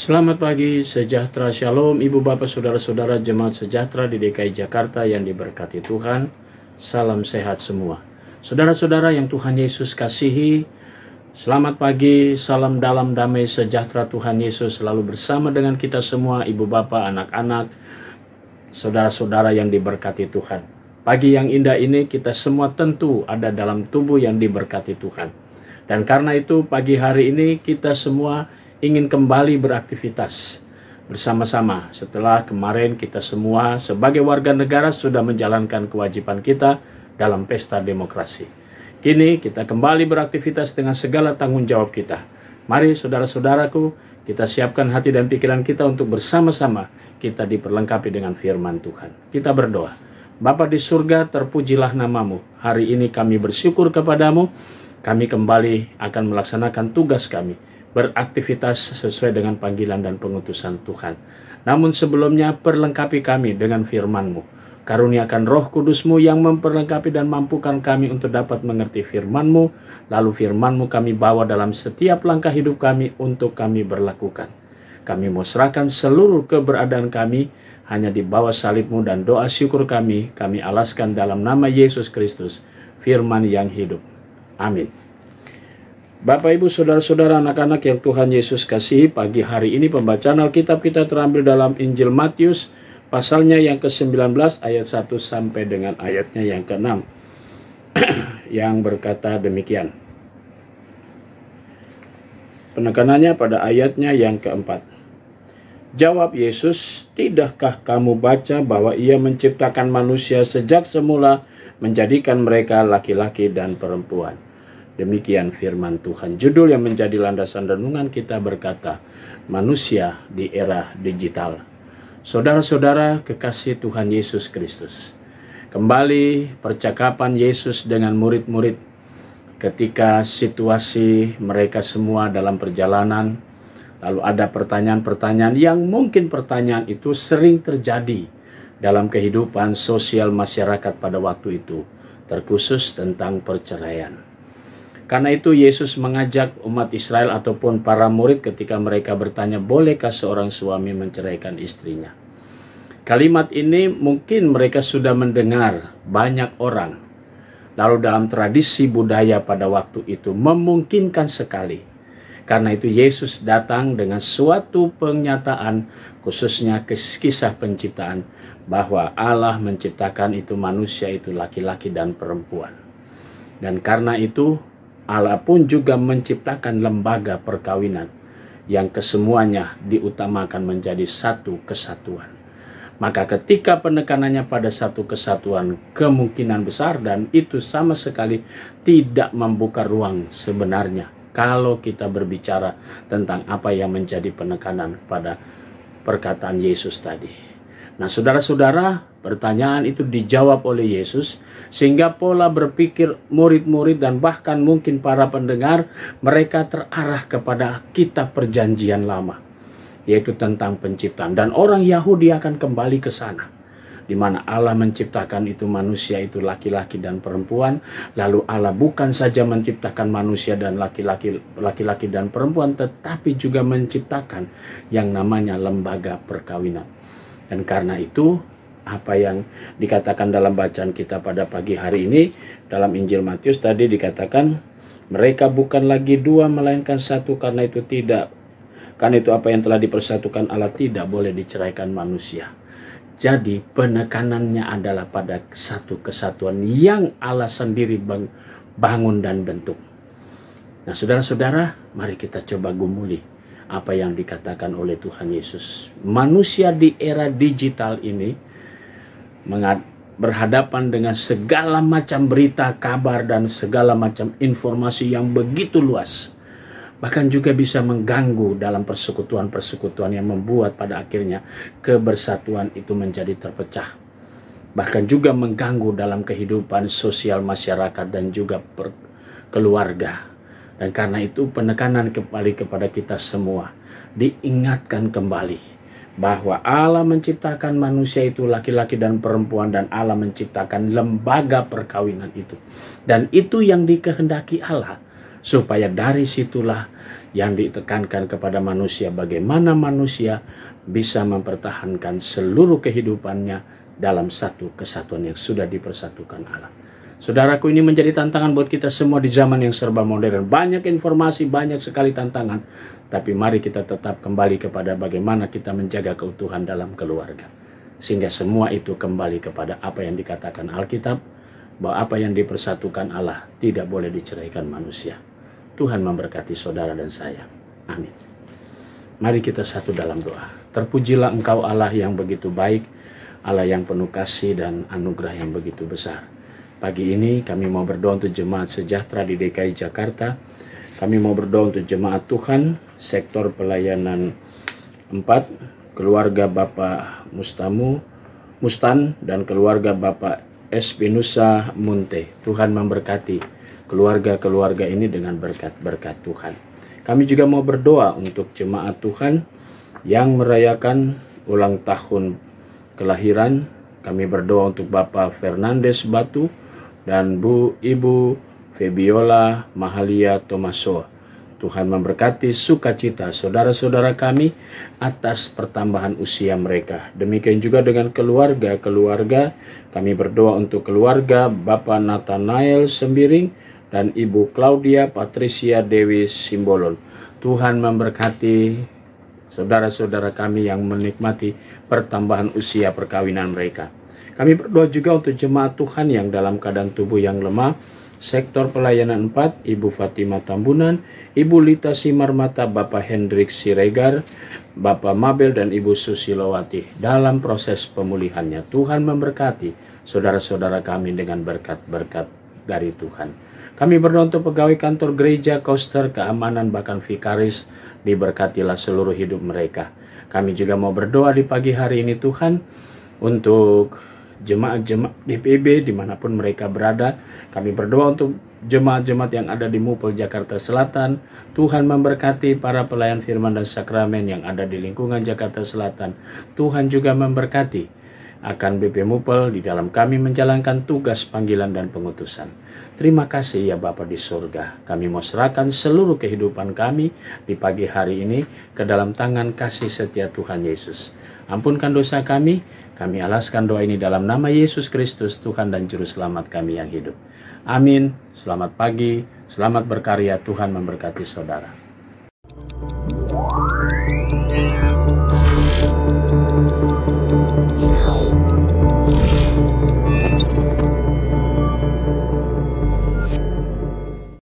Selamat pagi, sejahtera, shalom, ibu bapak, saudara-saudara jemaat sejahtera di DKI Jakarta yang diberkati Tuhan. Salam sehat semua. Saudara-saudara yang Tuhan Yesus kasihi, selamat pagi, salam dalam damai sejahtera Tuhan Yesus selalu bersama dengan kita semua, ibu bapak, anak-anak, saudara-saudara yang diberkati Tuhan. Pagi yang indah ini kita semua tentu ada dalam tubuh yang diberkati Tuhan. Dan karena itu pagi hari ini kita semua ingin kembali beraktivitas bersama-sama setelah kemarin kita semua sebagai warga negara sudah menjalankan kewajiban kita dalam pesta demokrasi. Kini kita kembali beraktivitas dengan segala tanggung jawab kita. Mari saudara-saudaraku, kita siapkan hati dan pikiran kita untuk bersama-sama kita diperlengkapi dengan firman Tuhan. Kita berdoa. Bapa di surga, terpujilah namamu. Hari ini kami bersyukur kepadamu. Kami kembali akan melaksanakan tugas kami, beraktivitas sesuai dengan panggilan dan pengutusan Tuhan. Namun sebelumnya perlengkapi kami dengan firman-Mu. Karuniakan Roh Kudus-Mu yang memperlengkapi dan mampukan kami untuk dapat mengerti firman-Mu. Lalu firman-Mu kami bawa dalam setiap langkah hidup kami untuk kami berlakukan. Kami mau serahkan seluruh keberadaan kami hanya di bawah salib-Mu, dan doa syukur kami alaskan dalam nama Yesus Kristus, firman yang hidup. Amin. Bapak, Ibu, Saudara-saudara, anak-anak yang Tuhan Yesus kasihi, pagi hari ini pembacaan Alkitab kita terambil dalam Injil Matius, pasalnya yang ke-19 ayat 1 sampai dengan ayatnya yang ke-6, yang berkata demikian. Penekanannya pada ayatnya yang ke-4. Jawab Yesus, "Tidakkah kamu baca bahwa Ia menciptakan manusia sejak semula, menjadikan mereka laki-laki dan perempuan?" Demikian firman Tuhan. Judul yang menjadi landasan renungan kita berkata, manusia di era digital. Saudara-saudara kekasih Tuhan Yesus Kristus. Kembali percakapan Yesus dengan murid-murid ketika situasi mereka semua dalam perjalanan. Lalu ada pertanyaan-pertanyaan yang mungkin pertanyaan itu sering terjadi dalam kehidupan sosial masyarakat pada waktu itu. Terkhusus tentang perceraian. Karena itu Yesus mengajak umat Israel ataupun para murid ketika mereka bertanya, bolehkah seorang suami menceraikan istrinya? Kalimat ini mungkin mereka sudah mendengar banyak orang. Lalu dalam tradisi budaya pada waktu itu memungkinkan sekali. Karena itu Yesus datang dengan suatu pernyataan, khususnya kisah penciptaan, bahwa Allah menciptakan itu manusia itu laki-laki dan perempuan. Dan karena itu Allah pun juga menciptakan lembaga perkawinan yang kesemuanya diutamakan menjadi satu kesatuan. Maka ketika penekanannya pada satu kesatuan, kemungkinan besar dan itu sama sekali tidak membuka ruang sebenarnya kalau kita berbicara tentang apa yang menjadi penekanan pada perkataan Yesus tadi. Nah, saudara-saudara, pertanyaan itu dijawab oleh Yesus, sehingga pola berpikir murid-murid dan bahkan mungkin para pendengar mereka terarah kepada kitab perjanjian lama, yaitu tentang penciptaan. Dan orang Yahudi akan kembali ke sana, di mana Allah menciptakan itu manusia itu laki-laki dan perempuan. Lalu Allah bukan saja menciptakan manusia dan laki-laki dan perempuan, tetapi juga menciptakan yang namanya lembaga perkawinan. Dan karena itu apa yang dikatakan dalam bacaan kita pada pagi hari ini dalam Injil Matius tadi dikatakan mereka bukan lagi dua melainkan satu, karena itu apa yang telah dipersatukan Allah tidak boleh diceraikan manusia. Jadi penekanannya adalah pada satu kesatuan yang Allah sendiri bangun dan bentuk. Nah, saudara-saudara, mari kita coba gumuli apa yang dikatakan oleh Tuhan Yesus. Manusia di era digital ini berhadapan dengan segala macam berita, kabar, dan segala macam informasi yang begitu luas. Bahkan juga bisa mengganggu dalam persekutuan-persekutuan yang membuat pada akhirnya kebersatuan itu menjadi terpecah. Bahkan juga mengganggu dalam kehidupan sosial masyarakat dan juga keluarga. Dan karena itu penekanan kembali kepada kita semua. Diingatkan kembali bahwa Allah menciptakan manusia itu laki-laki dan perempuan, dan Allah menciptakan lembaga perkawinan itu. Dan itu yang dikehendaki Allah, supaya dari situlah yang ditekankan kepada manusia, bagaimana manusia bisa mempertahankan seluruh kehidupannya dalam satu kesatuan yang sudah dipersatukan Allah. Saudaraku, ini menjadi tantangan buat kita semua di zaman yang serba modern. Banyak informasi, banyak sekali tantangan. Tapi mari kita tetap kembali kepada bagaimana kita menjaga keutuhan dalam keluarga. Sehingga semua itu kembali kepada apa yang dikatakan Alkitab, bahwa apa yang dipersatukan Allah tidak boleh diceraikan manusia. Tuhan memberkati saudara dan saya. Amin. Mari kita satu dalam doa. Terpujilah Engkau Allah yang begitu baik, Allah yang penuh kasih dan anugerah yang begitu besar. Pagi ini kami mau berdoa untuk jemaat sejahtera di DKI Jakarta. Kami mau berdoa untuk jemaat Tuhan, sektor pelayanan 4, keluarga Bapak Mustan dan keluarga Bapak Espinusa Munte. Tuhan memberkati keluarga-keluarga ini dengan berkat-berkat Tuhan. Kami juga mau berdoa untuk jemaat Tuhan yang merayakan ulang tahun kelahiran. Kami berdoa untuk Bapak Fernandes Batu dan Ibu Febiola Mahalia Tomaso. Tuhan memberkati sukacita saudara-saudara kami atas pertambahan usia mereka. Demikian juga dengan keluarga-keluarga. Kami berdoa untuk keluarga Bapak Nathanael Sembiring dan Ibu Claudia Patricia Dewi Simbolon. Tuhan memberkati saudara-saudara kami yang menikmati pertambahan usia perkawinan mereka. Kami berdoa juga untuk jemaat Tuhan yang dalam keadaan tubuh yang lemah. Sektor pelayanan 4, Ibu Fatima Tambunan, Ibu Lita Simarmata, Bapak Hendrik Siregar, Bapak Mabel dan Ibu Susilowati dalam proses pemulihannya. Tuhan memberkati saudara-saudara kami dengan berkat-berkat dari Tuhan. Kami berdoa untuk pegawai kantor gereja, koster, keamanan, bahkan vikaris, diberkatilah seluruh hidup mereka. Kami juga mau berdoa di pagi hari ini Tuhan untuk jemaat-jemaat DPB dimanapun mereka berada. Kami berdoa untuk jemaat-jemaat yang ada di Mupel Jakarta Selatan. Tuhan memberkati para pelayan firman dan sakramen yang ada di lingkungan Jakarta Selatan. Tuhan juga memberkati akan BP Mupel di dalam kami menjalankan tugas panggilan dan pengutusan. Terima kasih ya Bapa di surga. Kami mau serahkan seluruh kehidupan kami di pagi hari ini ke dalam tangan kasih setia Tuhan Yesus. Ampunkan dosa kami alaskan doa ini dalam nama Yesus Kristus, Tuhan dan Juru Selamat kami yang hidup. Amin. Selamat pagi, selamat berkarya, Tuhan memberkati saudara.